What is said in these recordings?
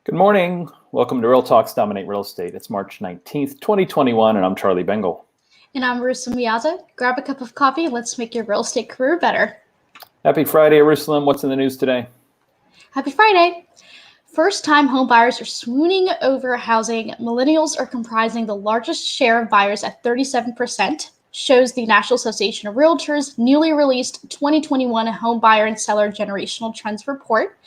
Good morning. Welcome to Real Talks Dominate Real Estate. It's March 19th, 2021, and I'm Charlie Bengel. And I'm Eyerusalem Meaza. Grab a cup of coffee and let's make your real estate career better. Happy Friday, Eyerusalem. What's in the news today? Happy Friday. First-time home buyers are swooning over housing. Millennials are comprising the largest share of buyers at 37%, shows the National Association of Realtors' newly released 2021 Home Buyer and Seller Generational Trends Report.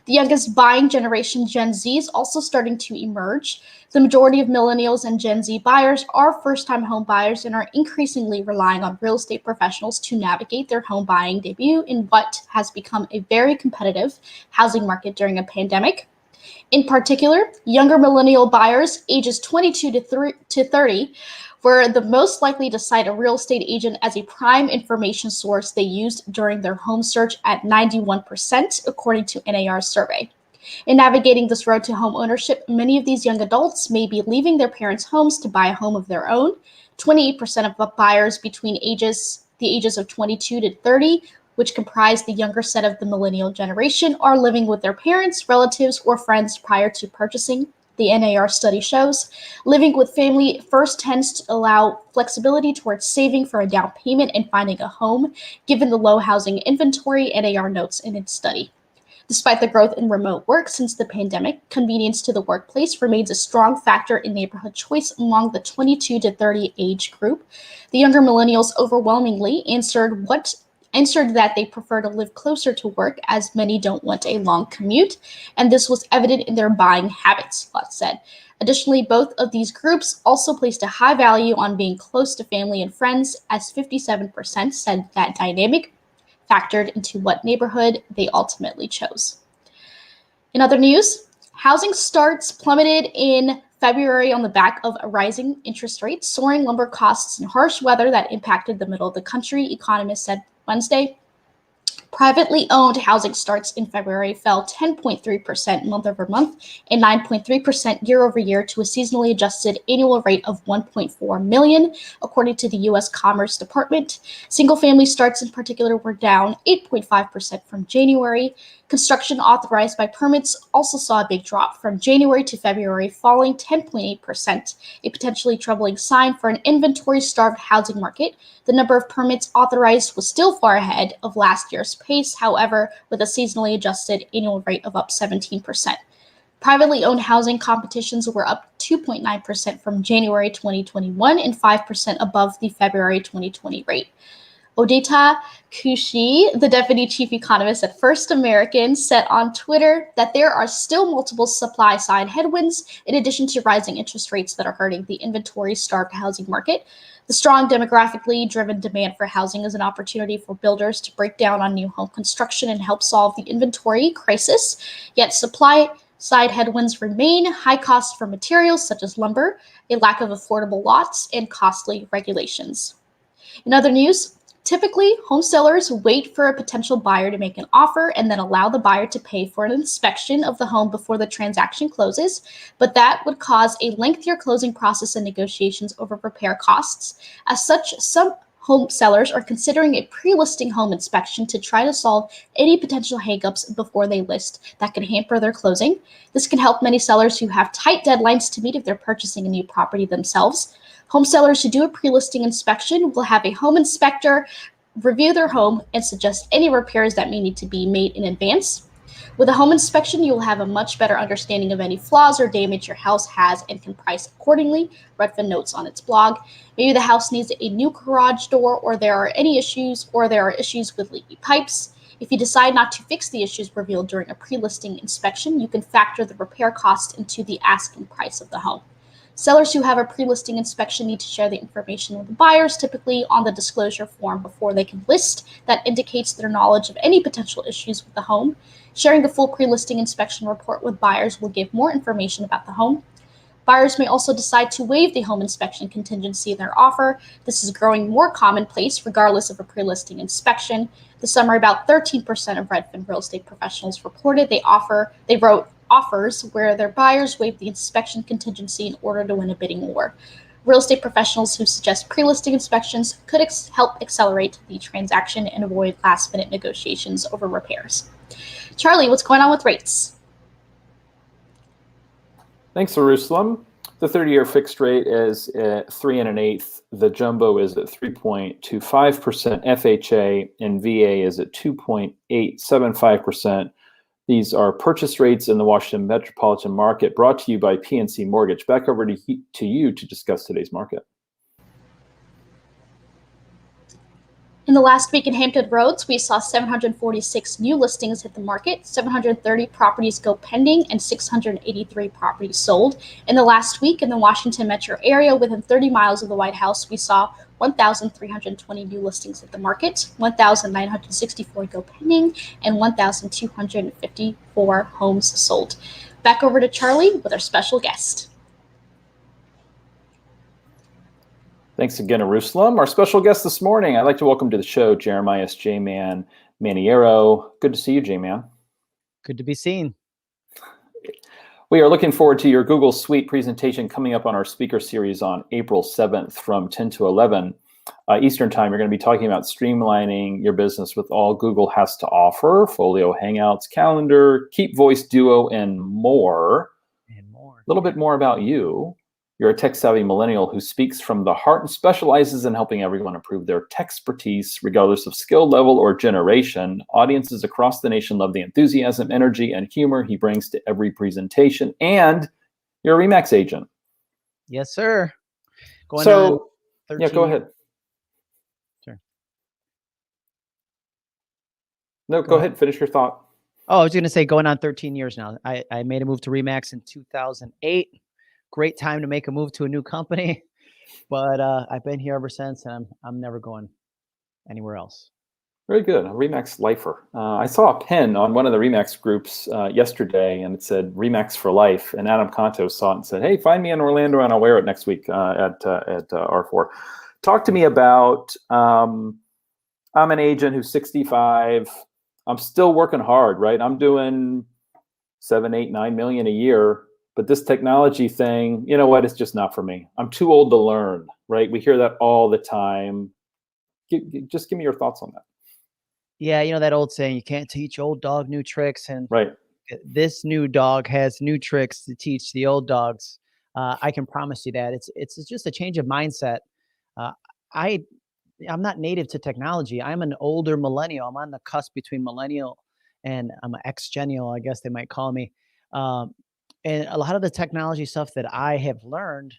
The youngest buying generation, Gen Z, is also starting to emerge. The majority of millennials and Gen Z buyers are first-time home buyers and are increasingly relying on real estate professionals to navigate their home buying debut in what has become a very competitive housing market during a pandemic. In particular, younger millennial buyers ages 22 to 30 were the most likely to cite a real estate agent as a prime information source they used during their home search at 91%, according to NAR's survey. In navigating this road to home ownership, many of these young adults may be leaving their parents' homes to buy a home of their own. 28% of buyers between the ages of 22 to 30, which comprise the younger set of the millennial generation, are living with their parents, relatives, or friends prior to purchasing. The NAR study shows living with family first tends to allow flexibility towards saving for a down payment and finding a home, given the low housing inventory, NAR notes in its study. Despite the growth in remote work since the pandemic, convenience to the workplace remains a strong factor in neighborhood choice among the 22 to 30 age group. The younger millennials overwhelmingly answered that they prefer to live closer to work, as many don't want a long commute, and this was evident in their buying habits, Lutz said. Additionally, both of these groups also placed a high value on being close to family and friends, as 57% said that dynamic factored into what neighborhood they ultimately chose. In other news, housing starts plummeted in February on the back of rising interest rates, soaring lumber costs, and harsh weather that impacted the middle of the country, economists said Wednesday. Privately owned housing starts in February fell 10.3% month over month and 9.3% year over year to a seasonally adjusted annual rate of 1.4 million, according to the U.S. Commerce Department. Single-family starts in particular were down 8.5% from January. Construction authorized by permits also saw a big drop from January to February, falling 10.8%, a potentially troubling sign for an inventory-starved housing market. The number of permits authorized was still far ahead of last year's pace, however, with a seasonally adjusted annual rate of up 17%. Privately owned housing competitions were up 2.9% from January 2021 and 5% above the February 2020 rate. Odeta Kushi, the deputy chief economist at First American, said on Twitter that there are still multiple supply-side headwinds in addition to rising interest rates that are hurting the inventory-starved housing market. The strong demographically driven demand for housing is an opportunity for builders to break down on new home construction and help solve the inventory crisis. Yet supply-side headwinds remain: high costs for materials such as lumber, a lack of affordable lots, and costly regulations. In other news, typically, home sellers wait for a potential buyer to make an offer and then allow the buyer to pay for an inspection of the home before the transaction closes, but that would cause a lengthier closing process and negotiations over repair costs. As such, some home sellers are considering a pre-listing home inspection to try to solve any potential hangups before they list that could hamper their closing. This can help many sellers who have tight deadlines to meet if they're purchasing a new property themselves. Home sellers who do a pre-listing inspection will have a home inspector review their home and suggest any repairs that may need to be made in advance. With a home inspection, you will have a much better understanding of any flaws or damage your house has and can price accordingly, Redfin notes on its blog. Maybe the house needs a new garage door, or there are issues with leaky pipes. If you decide not to fix the issues revealed during a pre-listing inspection, you can factor the repair cost into the asking price of the home. Sellers who have a pre-listing inspection need to share the information with the buyers, typically on the disclosure form before they can list, that indicates their knowledge of any potential issues with the home. Sharing a full pre-listing inspection report with buyers will give more information about the home. Buyers may also decide to waive the home inspection contingency in their offer. This is growing more commonplace regardless of a pre-listing inspection. This summer, about 13% of Redfin real estate professionals reported they wrote offers where their buyers waived the inspection contingency in order to win a bidding war. Real estate professionals who suggest pre-listing inspections could help accelerate the transaction and avoid last-minute negotiations over repairs. Charlie, what's going on with rates? Thanks, Eyerusalem. The 30-year fixed rate is at 3 1/8. The jumbo is at 3.25%. FHA and VA is at 2.875%. These are purchase rates in the Washington metropolitan market, brought to you by PNC Mortgage. Back over to you to discuss today's market. In the last week in Hampton Roads, we saw 746 new listings hit the market, 730 properties go pending, and 683 properties sold. In the last week in the Washington metro area within 30 miles of the White House, we saw 1,320 new listings hit the market, 1,964 go pending, and 1,254 homes sold. Back over to Charlie with our special guest. Thanks again, Eyerusalem. Our special guest this morning, I'd like to welcome to the show Jeremias Jman Maneiro. Good to see you, Jman. Good to be seen. We are looking forward to your Google Suite presentation coming up on our speaker series on April 7th from 10 to 11 Eastern Time. You're going to be talking about streamlining your business with all Google has to offer: Folio, Hangouts, Calendar, Keep Voice, Duo, and more. A little bit more about you. You're a tech-savvy millennial who speaks from the heart and specializes in helping everyone improve their tech expertise, regardless of skill level or generation. Audiences across the nation love the enthusiasm, energy, and humor he brings to every presentation. And you're a RE/MAX agent. Yes, sir. Yeah, go ahead. Sure. No, go ahead. Finish your thought. Oh, I was going to say going on 13 years now. I made a move to RE/MAX in 2008. Great time to make a move to a new company, but I've been here ever since, and I'm never going anywhere else. Very good. A RE/MAX lifer. I saw a pin on one of the RE/MAX groups yesterday, and it said RE/MAX for life. And Adam Conto saw it and said, "Hey, find me in Orlando, and I'll wear it next week at R4." Talk to me about. I'm an agent who's 65. I'm still working hard, right? I'm doing 7, 8, 9 million a year. But this technology thing, you know what? It's just not for me. I'm too old to learn, right? We hear that all the time. Just give me your thoughts on that. Yeah, you know that old saying, you can't teach old dog new tricks. And right. This new dog has new tricks to teach the old dogs. I can promise you that. It's just a change of mindset. I'm not native to technology. I'm an older millennial. I'm on the cusp between millennial and I'm an ex-gennial, I guess they might call me. And a lot of the technology stuff that I have learned,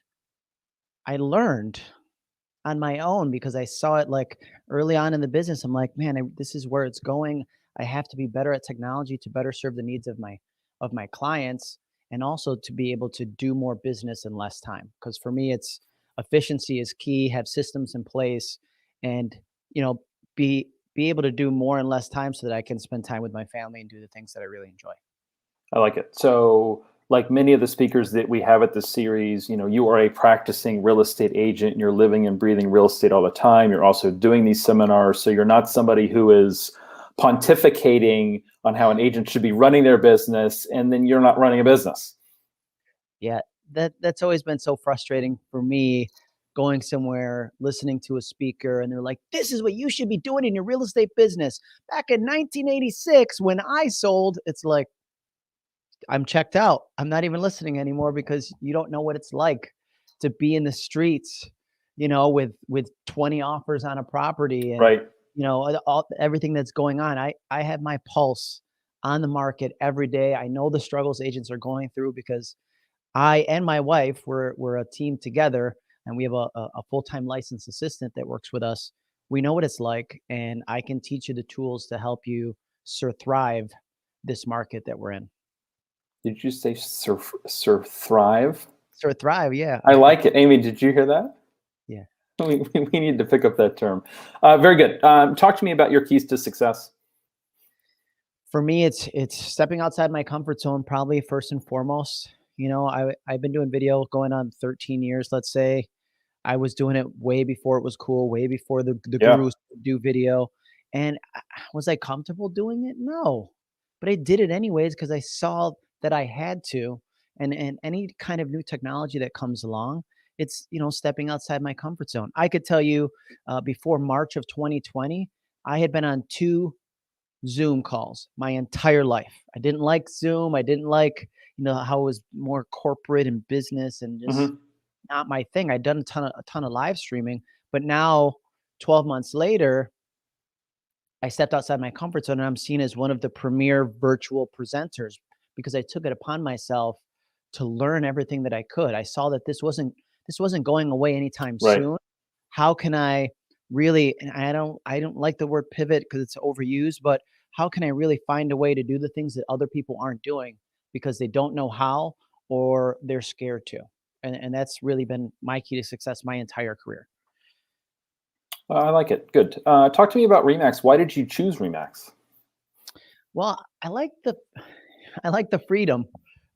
I learned on my own because I saw it like early on in the business. I'm like, man, this is where it's going. I have to be better at technology to better serve the needs of my clients, and also to be able to do more business in less time. Because for me, it's efficiency is key. Have systems in place, and be able to do more in less time so that I can spend time with my family and do the things that I really enjoy. I like it. So, like many of the speakers that we have at this series, you are a practicing real estate agent. You're living and breathing real estate all the time. You're also doing these seminars. So you're not somebody who is pontificating on how an agent should be running their business, and then you're not running a business. Yeah, that's always been so frustrating for me, going somewhere, listening to a speaker, and they're like, this is what you should be doing in your real estate business. Back in 1986, when I sold, it's like, I'm checked out. I'm not even listening anymore, because you don't know what it's like to be in the streets, with 20 offers on a property and, right. Everything that's going on. I have my pulse on the market every day. I know the struggles agents are going through, because I and my wife, we're a team together, and we have a full-time licensed assistant that works with us. We know what it's like, and I can teach you the tools to help you thrive this market that we're in. Did you say thrive? Thrive, yeah. I like it. Amy, did you hear that? Yeah. We need to pick up that term. Very good. Talk to me about your keys to success. For me, it's stepping outside my comfort zone, probably first and foremost. I've been doing video going on 13 years, let's say. I was doing it way before it was cool, way before the gurus do video. And was I comfortable doing it? No. But I did it anyways, because I saw that I had to. And any kind of new technology that comes along, it's, stepping outside my comfort zone. I could tell you before March of 2020, I had been on 2 Zoom calls my entire life. I didn't like Zoom. I didn't like, how it was more corporate and business and just Hmm. not my thing. I'd done a ton of live streaming, but now 12 months later, I stepped outside my comfort zone and I'm seen as one of the premier virtual presenters because I took it upon myself to learn everything that I could. I saw that this wasn't going away anytime Right. soon. How can I really, and I don't like the word pivot because it's overused, but how can I really find a way to do the things that other people aren't doing because they don't know how or they're scared to? And that's really been my key to success my entire career. I like it. Good. Talk to me about Remax. Why did you choose Remax? Well, I like the freedom.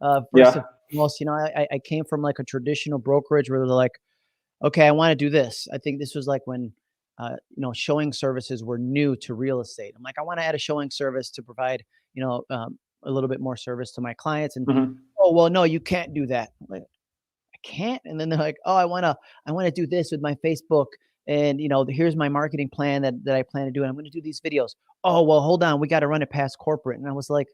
First Yeah. and foremost, I came from like a traditional brokerage where they're like, okay, I want to do this. I think this was like when, showing services were new to real estate. I'm like, I want to add a showing service to provide, a little bit more service to my clients. And Hmm. oh, well, no, you can't do that. I'm like, I can't. And then they're like, oh, I want to do this with my Facebook. And here's my marketing plan that I plan to do. And I'm going to do these videos. Oh, well, hold on. We got to run it past corporate. And I was like,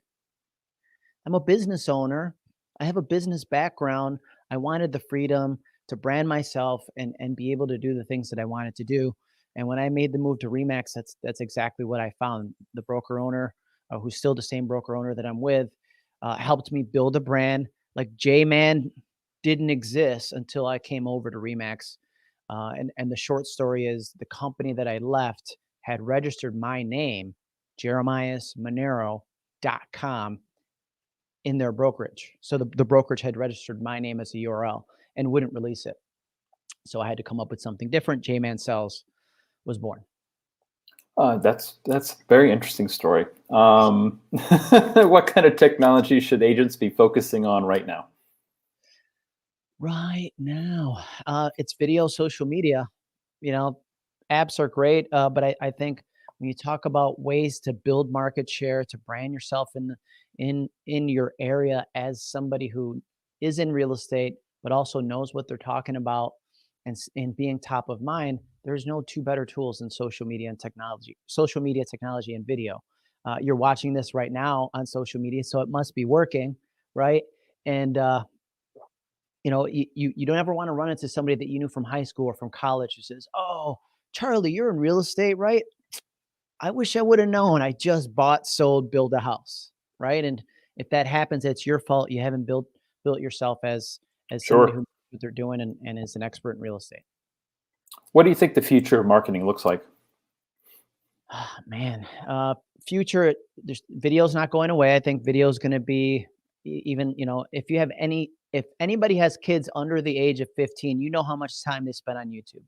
I'm a business owner. I have a business background. I wanted the freedom to brand myself and be able to do the things that I wanted to do. And when I made the move to Remax, that's exactly what I found. The broker owner, who's still the same broker owner that I'm with, helped me build a brand. Like Jman didn't exist until I came over to Remax. And the short story is the company that I left had registered my name, Jeremias Maneiro.com, in their brokerage. So the brokerage had registered my name as a URL and wouldn't release it. So I had to come up with something different. Jman Sells was born. That's a very interesting story. What kind of technology should agents be focusing on right now? Right now, it's video, social media. Apps are great, but I think when you talk about ways to build market share, to brand yourself in your area as somebody who is in real estate, but also knows what they're talking about, and being top of mind, there's no two better tools than social media technology and video. You're watching this right now on social media, so it must be working, right? And you don't ever want to run into somebody that you knew from high school or from college who says, "Oh, Charlie, you're in real estate, right? I wish I would have known. I just bought, sold, build a house," right? And if that happens, it's your fault. You haven't built yourself as somebody who Sure. knows what they're doing and is an expert in real estate. What do you think the future of marketing looks like? Ah, man, future, there's video's not going away. I think video is going to be even, if anybody has kids under the age of 15, you know how much time they spend on YouTube,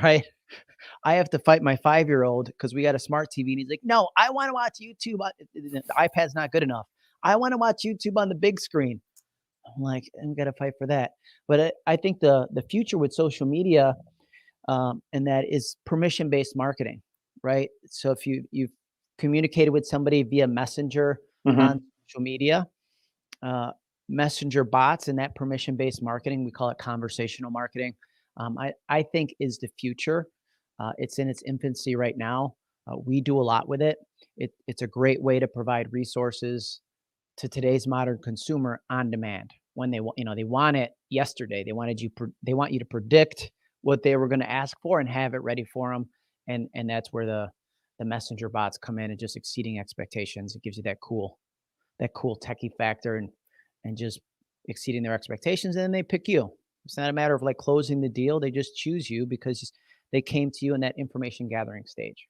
right? I have to fight my 5-year-old because we got a smart TV and he's like, no, I want to watch YouTube. The iPad's not good enough. I want to watch YouTube on the big screen. I'm like, I'm got to fight for that. But I think the future with social media, and that is permission-based marketing, right? So if you've communicated with somebody via Messenger on Hmm. social media, messenger bots and that permission-based marketing, we call it conversational marketing, I think is the future. It's in its infancy right now. We do a lot with it. It's a great way to provide resources to today's modern consumer on demand when they want, they want it yesterday. They want you to predict what they were going to ask for and have it ready for them. And that's where the messenger bots come in and just exceeding expectations. It gives you that cool techie factor and just exceeding their expectations. And then they pick you. It's not a matter of like closing the deal. They just choose you because they came to you in that information gathering stage.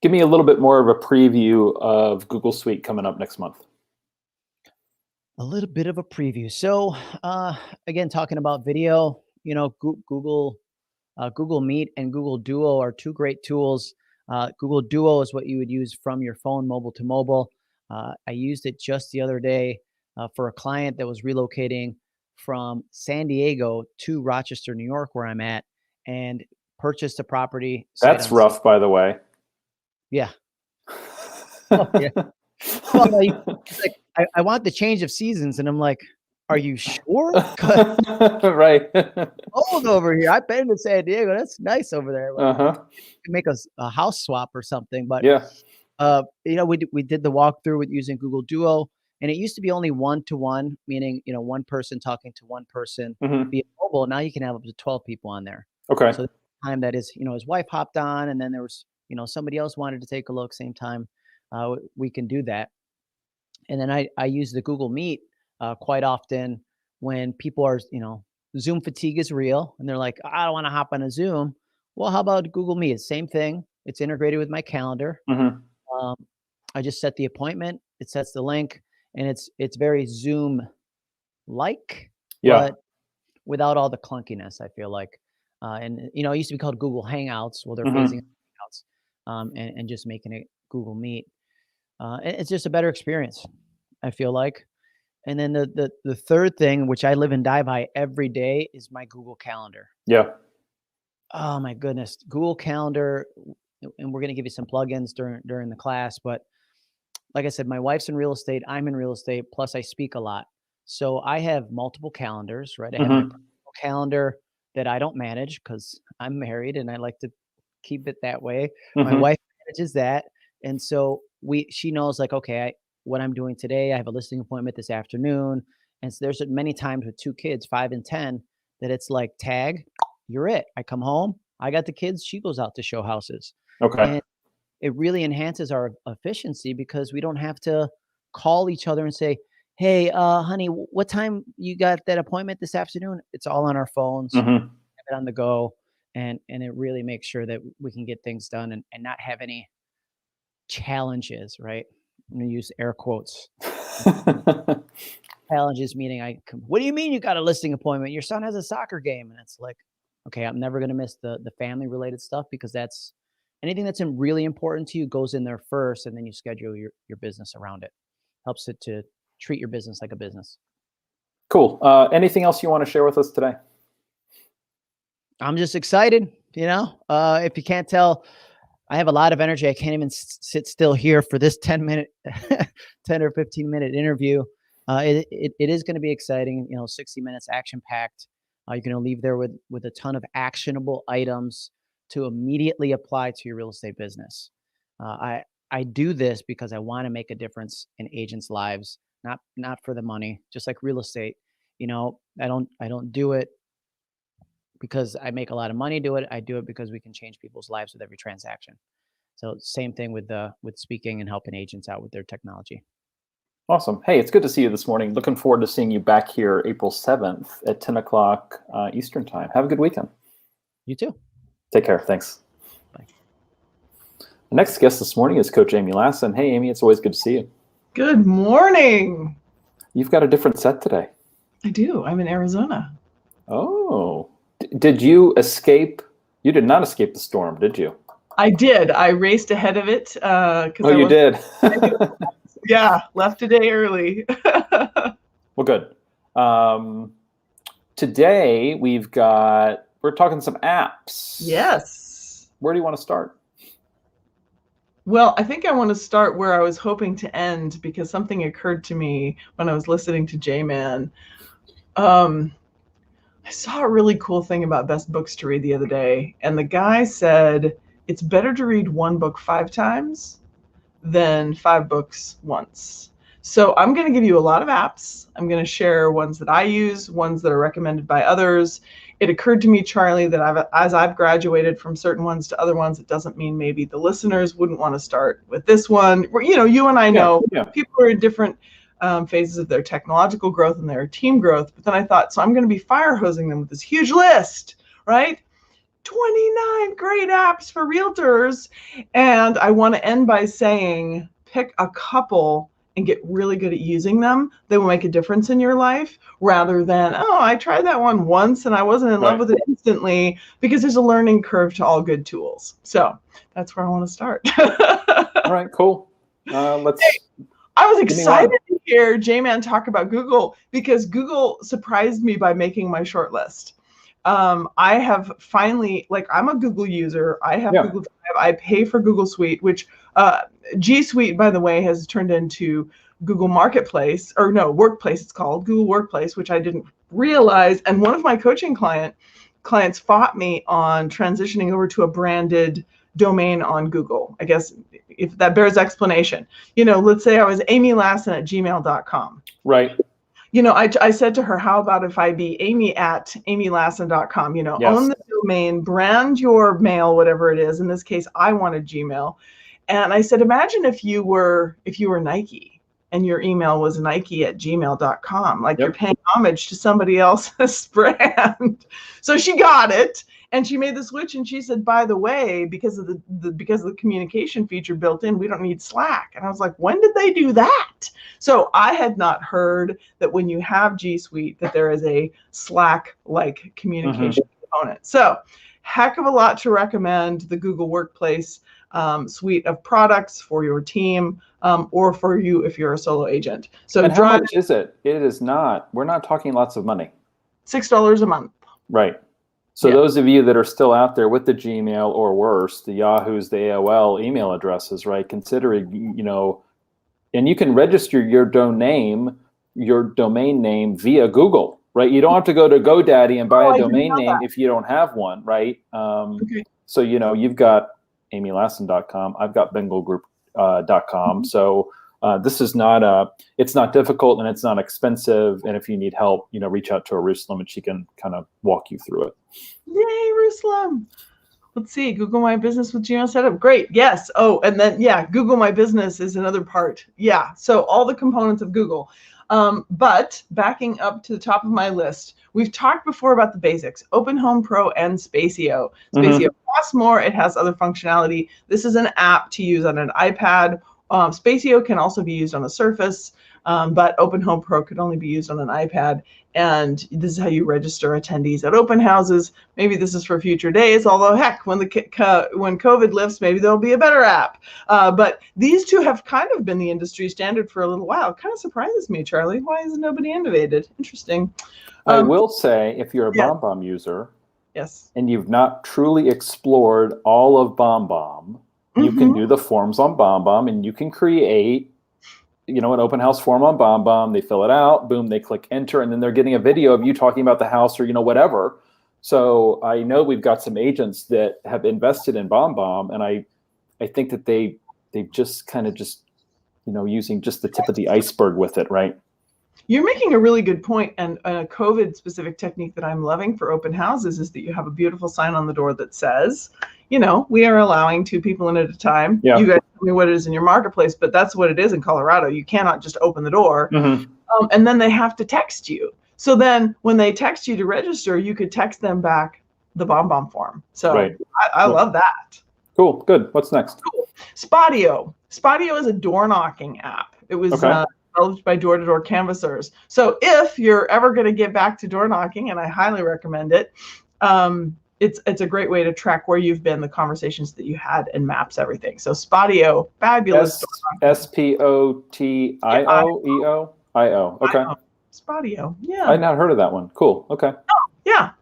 Give me a little bit more of a preview of Google Suite coming up next month. A little bit of a preview. So again, talking about video, Google Meet and Google Duo are two great tools. Google Duo is what you would use from your phone, mobile to mobile. I used it just the other day for a client that was relocating from San Diego to Rochester, New York, where I'm at, and purchased a property. That's rough, by the way. Yeah. Oh, yeah. Well, he's like, I want the change of seasons. And I'm like, are you sure? Right. Cold over here. I've been to San Diego. That's nice over there. Like, Uh-huh. you can make a house swap or something. But Yeah. We did the walkthrough with using Google Duo, and it used to be only 1-to-1, meaning, one person talking to one person via mobile. Now you can have up to 12 people on there. Okay. So the time that is, his wife hopped on, and then there was, somebody else wanted to take a look same time. We can do that. And then I use the Google Meet quite often when people are, Zoom fatigue is real, and they're like, I don't want to hop on a Zoom. Well, how about Google Meet? Same thing. It's integrated with my calendar. I just set the appointment. It sets the link, and it's very Zoom like, but without all the clunkiness, I feel like. And it used to be called Google Hangouts. Well, they're phasing Hangouts and just making it Google Meet. It's just a better experience, I feel like. And then the third thing, which I live and die by every day, is my Google Calendar. Yeah. Oh my goodness, Google Calendar, and we're going to give you some plugins during the class. But like I said, my wife's in real estate, I'm in real estate, plus I speak a lot. So I have multiple calendars, right? I have my personal calendar that I don't manage because I'm married and I like to keep it that way. My wife manages that. And so she knows, like, okay, what I'm doing today, I have a listing appointment this afternoon. And so there's many times with 2 kids, 5 and 10, that it's like, tag, you're it. I come home, I got the kids, she goes out to show houses. Okay. And it really enhances our efficiency because we don't have to call each other and say, hey, honey, what time you got that appointment this afternoon? It's all on our phones, have it on the go. And it really makes sure that we can get things done and not have any challenges, right? I'm going to use air quotes. Challenges meaning what do you mean you got a listing appointment? Your son has a soccer game. And it's like, okay, I'm never going to miss the family related stuff, because that's anything that's really important to you goes in there first, and then you schedule your business around it. Helps it to treat your business like a business. Cool. Anything else you want to share with us today? I'm just excited. If you can't tell, I have a lot of energy. I can't even sit still here for this 10 or 15 minute interview. It is going to be exciting. 60 minutes action packed. You're going to leave there with a ton of actionable items to immediately apply to your real estate business. I do this because I want to make a difference in agents' lives, not for the money. Just like real estate, I don't do it because I make a lot of money do it. I do it because we can change people's lives with every transaction. So same thing with speaking and helping agents out with their technology. Awesome. Hey, it's good to see you this morning. Looking forward to seeing you back here April 7th at 10 o'clock Eastern time. Have a good weekend. You too. Take care. Thanks. Bye. The next guest this morning is Coach Amy Lassen. Hey, Amy, it's always good to see you. Good morning. You've got a different set today. I do. I'm in Arizona. Oh. Did you escape? You did not escape the storm, did you? I did. I raced ahead of it. You did? Yeah, left a day early. Well, good. Today we're talking some apps. Yes. Where do you want to start? Well, I think I want to start where I was hoping to end, because something occurred to me when I was listening to Jman. I saw a really cool thing about best books to read the other day, and the guy said it's better to read one book 5 times than 5 books once. So I'm going to give you a lot of apps. I'm going to share ones that I use, ones that are recommended by others. It occurred to me, Charlie, that as I've graduated from certain ones to other ones, it doesn't mean maybe the listeners wouldn't want to start with this one. You and I know people are in different phases of their technological growth and their team growth. But then I thought, so I'm going to be fire hosing them with this huge list, right? 29 great apps for realtors. And I want to end by saying, pick a couple and get really good at using them that will make a difference in your life, rather than, I tried that one once and I wasn't in love with it instantly, because there's a learning curve to all good tools. So that's where I want to start. All right, cool. I was excited to hear Jman talk about Google, because Google surprised me by making my short list. I have finally, I'm a Google user. I have Google Drive. I pay for Google Suite, which G Suite, by the way, has turned into Google Marketplace, or no, Workplace. It's called Google Workplace, which I didn't realize. And one of my coaching clients fought me on transitioning over to a branded domain on Google. I guess if that bears explanation. Let's say I was Amy Lassen at gmail.com. Right. I said to her, how about if I be Amy at amylassen.com, Yes. Own the domain, brand your mail, whatever it is. In this case, I wanted Gmail. And I said, imagine if you were Nike and your email was Nike at gmail.com, like you're paying homage to somebody else's brand. So she got it. And she made the switch, and she said, by the way, because of the communication feature built in, we don't need Slack. And I was like, when did they do that? So I had not heard that when you have G Suite, that there is a Slack-like communication component. So heck of a lot to recommend the Google Workplace suite of products for your team, or for you if you're a solo agent. So and how much is it? It is not. We're not talking lots of money. $6 a month. Right. So those of you that are still out there with the Gmail or worse, the Yahoo's, the AOL email addresses, right? Considering, and you can register your domain name via Google, right? You don't have to go to GoDaddy and buy a domain name if you don't have one, right? So, you've got amylassen.com. I've got bengelgroup.com. So this is it's not difficult and it's not expensive. And if you need help, reach out to Eyerusalem and she can kind of walk you through it. Yay, Eyerusalem. Let's see. Google My Business with Gmail setup. Great. Yes. Oh, and then, Google My Business is another part. Yeah. So all the components of Google. But backing up to the top of my list, we've talked before about the basics, Open Home Pro and Spaceo. Spaceo costs more. It has other functionality. This is an app to use on an iPad. Spaceo can also be used on a Surface, but Open Home Pro could only be used on an iPad. And this is how you register attendees at open houses. Maybe this is for future days, although heck, when COVID lifts, maybe there'll be a better app. But these two have kind of been the industry standard for a little while. It kind of surprises me, Charlie. Why hasn't nobody innovated? Interesting. I will say, if you're a BombBomb user, and you've not truly explored all of BombBomb, you can do the forms on BombBomb, and you can create an open house form on BombBomb. They fill it out, boom, they click enter, and then they're getting a video of you talking about the house or whatever. So I know we've got some agents that have invested in BombBomb, and I think that they've just using just the tip of the iceberg with it, right? You're making a really good point, and a COVID-specific technique that I'm loving for open houses is that you have a beautiful sign on the door that says, we are allowing 2 people in at a time. You guys tell me what it is in your marketplace, but that's what it is in Colorado. You cannot just open the door. And then they have to text you. So then when they text you to register, you could text them back the BombBomb form. So I love that. Cool. Good. What's next? Cool. Spotio. Spotio is a door knocking app. It was developed by door-to-door canvassers. So if you're ever going to get back to door knocking, and I highly recommend it, it's a great way to track where you've been, the conversations that you had, and maps everything. So Spotio, fabulous. SPOTIO? EO? Okay. Spotio, yeah. I had not heard of that one. Cool. Okay. Oh, yeah.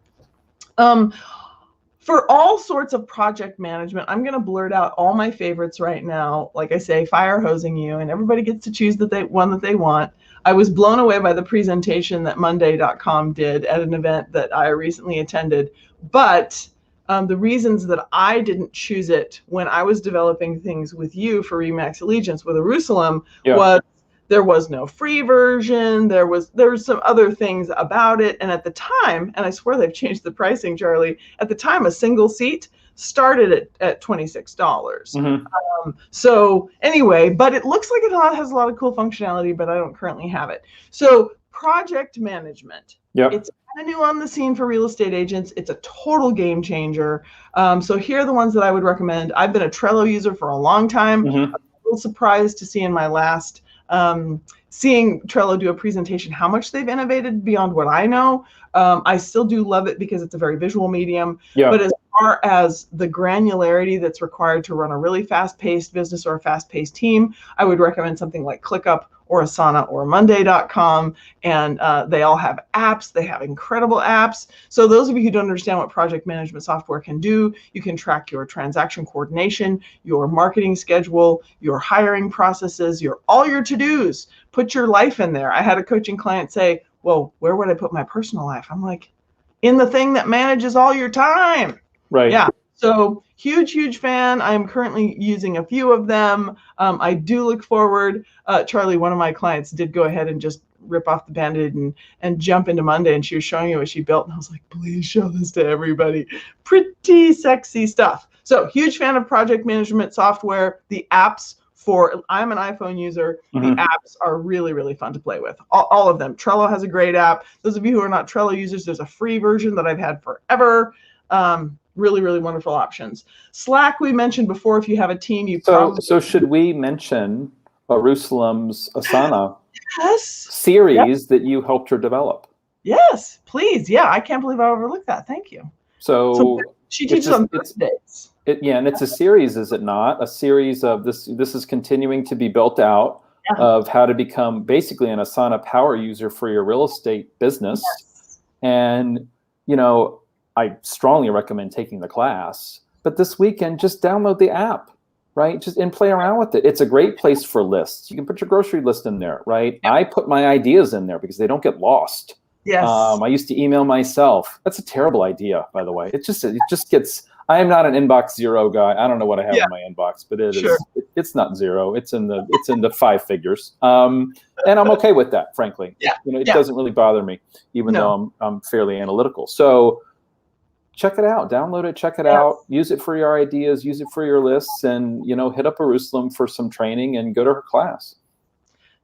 For all sorts of project management, I'm going to blurt out all my favorites right now. Like I say, fire hosing you, and everybody gets to choose one that they want. I was blown away by the presentation that Monday.com did at an event that I recently attended. But the reasons that I didn't choose it when I was developing things with you for Remax Allegiance with Eyerusalem was there was no free version. There was some other things about it. And at the time, and I swear they've changed the pricing, Charlie, at the time, a single seat started at $26. So anyway, but it looks like it has a lot of cool functionality, but I don't currently have it. So project management. It's kind of new on the scene for real estate agents. It's a total game changer. So here are the ones that I would recommend. I've been a Trello user for a long time. I'm a little surprised to see in my last seeing Trello do a presentation how much they've innovated beyond what I know. I still do love it because it's a very visual medium. But as far as the granularity that's required to run a really fast-paced business or a fast-paced team, I would recommend something like ClickUp or Asana or Monday.com. And they all have apps. They have incredible apps. So those of you who don't understand what project management software can do, you can track your transaction coordination, your marketing schedule, your hiring processes, all your to-dos. Put your life in there. I had a coaching client say, well, where would I put my personal life? I'm like, in the thing that manages all your time. Right. Yeah. So huge fan. I am currently using a few of them. I do look forward. Charlie, one of my clients, did go ahead and just rip off the Band-Aid and jump into Monday, and she was showing me what she built, and I was like, please show this to everybody. Pretty sexy stuff. So huge fan of project management software. The apps I'm an iPhone user. The apps are really, really fun to play with. All of them. Trello has a great app. Those of you who are not Trello users, there's a free version that I've had forever. Really, really wonderful options. Slack, we mentioned before, if you have a team, So should we mention Eyerusalem's Asana Yes. series that you helped her develop? Yes, please. Yeah, I can't believe I overlooked that. Thank you. So she teaches on Thursdays. And it's a series, is it not? A series of this is continuing to be built out of how to become basically an Asana power user for your real estate business. Yes. And, you know, I strongly recommend taking the class, but this weekend, just download the app, right? And play around with it. It's a great place for lists. You can put your grocery list in there, right? Yep. I put my ideas in there because they don't get lost. Yes. I used to email myself. That's a terrible idea, by the way. It just gets, I am not an inbox zero guy. I don't know what I have in my inbox, but it's not zero. It's in the 5 figures. And I'm okay with that, frankly. Yeah. You know, it doesn't really bother me, even though I'm fairly analytical. So check it out, download it, check it out, use it for your ideas, use it for your lists, and, you know, hit up Eyerusalem for some training and go to her class.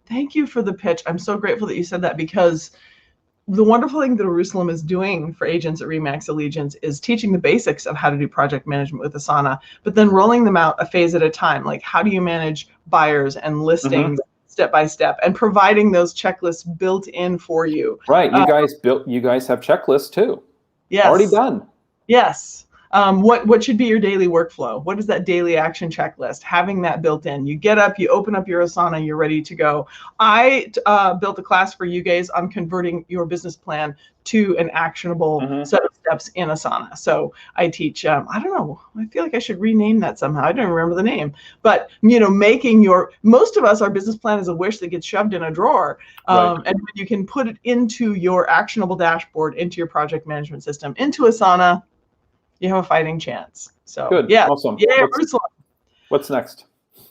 Thank you for the pitch. I'm so grateful that you said that, because the wonderful thing that Eyerusalem is doing for agents at RE/MAX Allegiance is teaching the basics of how to do project management with Asana, but then rolling them out a phase at a time. Like, how do you manage buyers and listings step by step, and providing those checklists built in for you. Right. You guys have checklists too. Yes. Already done. Yes. What should be your daily workflow? What is that daily action checklist? Having that built in. You get up, you open up your Asana, you're ready to go. I built a class for you guys on converting your business plan to an actionable set of steps in Asana. So I teach, I don't know, I feel like I should rename that somehow. I don't remember the name, but, you know, most of us, our business plan is a wish that gets shoved in a drawer. And when you can put it into your actionable dashboard, into your project management system, into Asana, you have a fighting chance. So good. Yeah. Awesome. Yeah. What's next?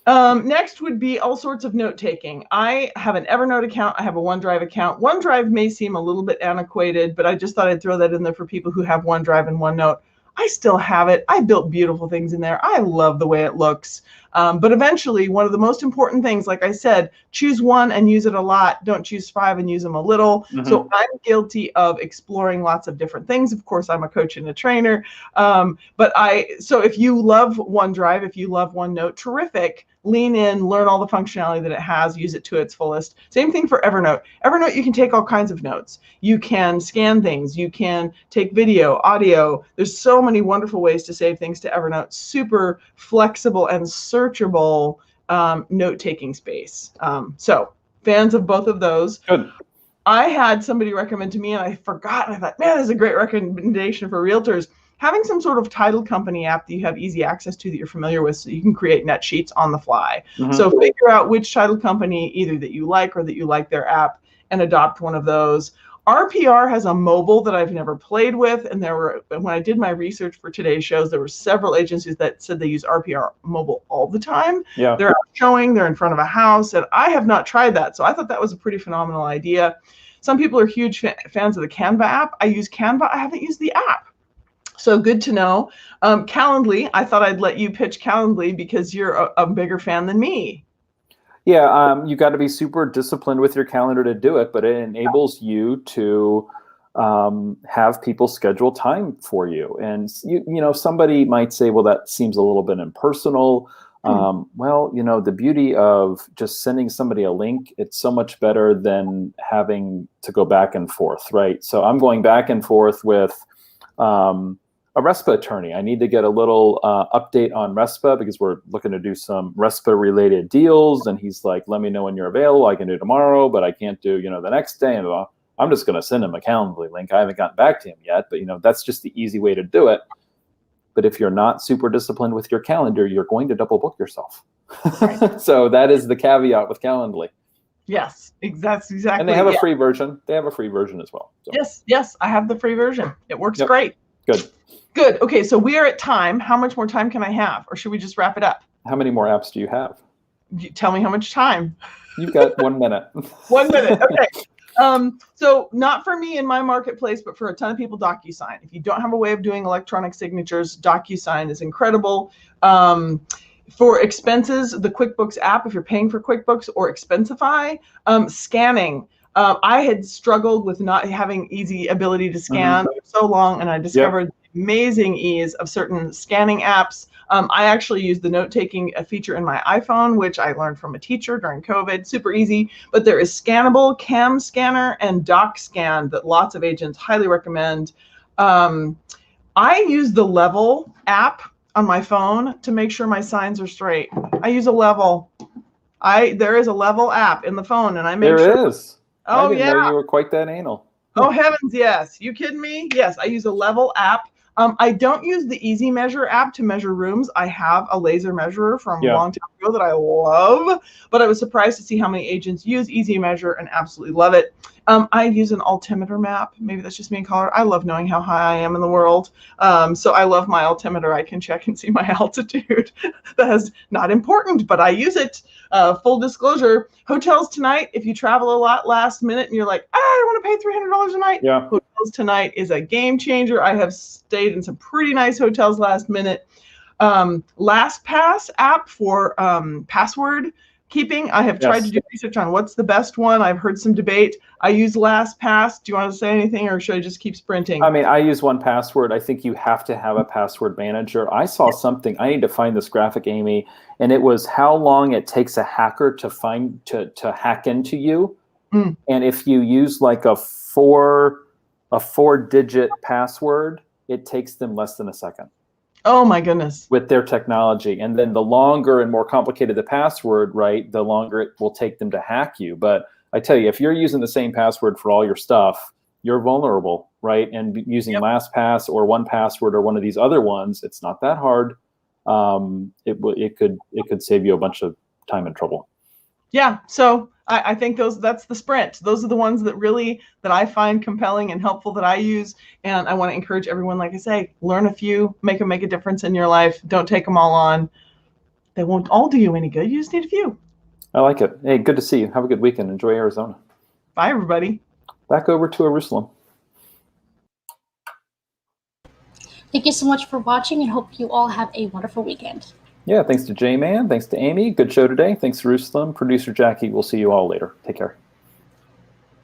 Next would be all sorts of note taking. I have an Evernote account. I have a OneDrive account. OneDrive may seem a little bit antiquated, but I just thought I'd throw that in there for people who have OneDrive and OneNote. I still have it. I built beautiful things in there. I love the way it looks. But eventually, one of the most important things, like I said, choose one and use it a lot. Don't choose 5 and use them a little. So I'm guilty of exploring lots of different things. Of course, I'm a coach and a trainer. So if you love OneDrive, if you love OneNote, terrific. Lean in, learn all the functionality that it has, use it to its fullest. Same thing for Evernote. Evernote, you can take all kinds of notes. You can scan things. You can take video, audio. There's so many wonderful ways to save things to Evernote. Super flexible and searchable note-taking space. So fans of both of those. Good. I had somebody recommend to me, and I forgot, and I thought, man, this is a great recommendation for realtors. Having some sort of title company app that you have easy access to, that you're familiar with, so you can create net sheets on the fly. So figure out which title company either that you like or that you like their app, and adopt one of those. RPR has a mobile that I've never played with, and when I did my research for today's shows, there were several agencies that said they use RPR mobile all the time. Yeah. They're out showing, they're in front of a house, and I have not tried that. So I thought that was a pretty phenomenal idea. Some people are huge fans of the Canva app. I use Canva. I haven't used the app. So good to know. Calendly, I thought I'd let you pitch Calendly because you're a bigger fan than me. Yeah, you got to be super disciplined with your calendar to do it, but it enables you to have people schedule time for you. And you know, somebody might say, well, that seems a little bit impersonal. Well, you know, the beauty of just sending somebody a link, it's so much better than having to go back and forth, right? So I'm going back and forth with a RESPA attorney. I need to get a little update on RESPA because we're looking to do some RESPA related deals. And he's like, let me know when you're available. I can do tomorrow, but I can't do, you know, the next day. And I'm just going to send him a Calendly link. I haven't gotten back to him yet, but you know, that's just the easy way to do it. But if you're not super disciplined with your calendar, you're going to double book yourself. Right. So that is the caveat with Calendly. Yes, that's exactly. And they have a free version. They have a free version as well. So. Yes, I have the free version. It works great. Good. Good. Okay, so we are at time. How much more time can I have? Or should we just wrap it up? How many more apps do you have? Tell me how much time. You've got 1 minute. 1 minute. Okay. So not for me in my marketplace, but for a ton of people, DocuSign. If you don't have a way of doing electronic signatures, DocuSign is incredible. For expenses, the QuickBooks app, if you're paying for QuickBooks or Expensify, scanning. I had struggled with not having easy ability to scan for so long, and I discovered the amazing ease of certain scanning apps. I actually use the note-taking feature in my iPhone, which I learned from a teacher during COVID. Super easy. But there is Scannable, Cam Scanner, and DocScan that lots of agents highly recommend. I use the Level app on my phone to make sure my signs are straight. I use a Level. There is a Level app in the phone, and I make sure. There is. Oh, I didn't yeah. know you were quite that anal. Oh, heavens, yes. You kidding me? Yes, I use a Level app. I don't use the Easy Measure app to measure rooms. I have a laser measurer from a long time ago that I love, but I was surprised to see how many agents use Easy Measure and absolutely love it. I use an altimeter map. Maybe that's just me in color. I love knowing how high I am in the world. So I love my altimeter. I can check and see my altitude. That is not important, but I use it. Full disclosure, hotels tonight, if you travel a lot last minute and you're like, I don't want to pay $300 a night. Yeah. Hotels tonight is a game changer. I have stayed in some pretty nice hotels last minute. LastPass app for password keeping. I have tried to do research on what's the best one. I've heard some debate. I use LastPass. Do you want to say anything, or should I just keep sprinting? I mean, I use 1Password. I think you have to have a password manager. I saw something. I need to find this graphic, Amy, and it was how long it takes a hacker to hack into you. And if you use like a four-digit password, it takes them less than a second. Oh my goodness. With their technology. And then the longer and more complicated the password, right, the longer it will take them to hack you. But I tell you, if you're using the same password for all your stuff, you're vulnerable, right? And using LastPass or 1Password or one of these other ones, it's not that hard. It could save you a bunch of time and trouble. Yeah. So I think that's the sprint. Those are the ones that I find compelling and helpful that I use. And I want to encourage everyone, like I say, learn a few, make a difference in your life. Don't take them all on. They won't all do you any good. You just need a few. I like it. Hey, good to see you. Have a good weekend. Enjoy Arizona. Bye, everybody. Back over to Jerusalem. Thank you so much for watching, and hope you all have a wonderful weekend. Yeah, thanks to Jman. Thanks to Amy. Good show today. Thanks to Jerusalem. Producer Jackie. We'll see you all later. Take care.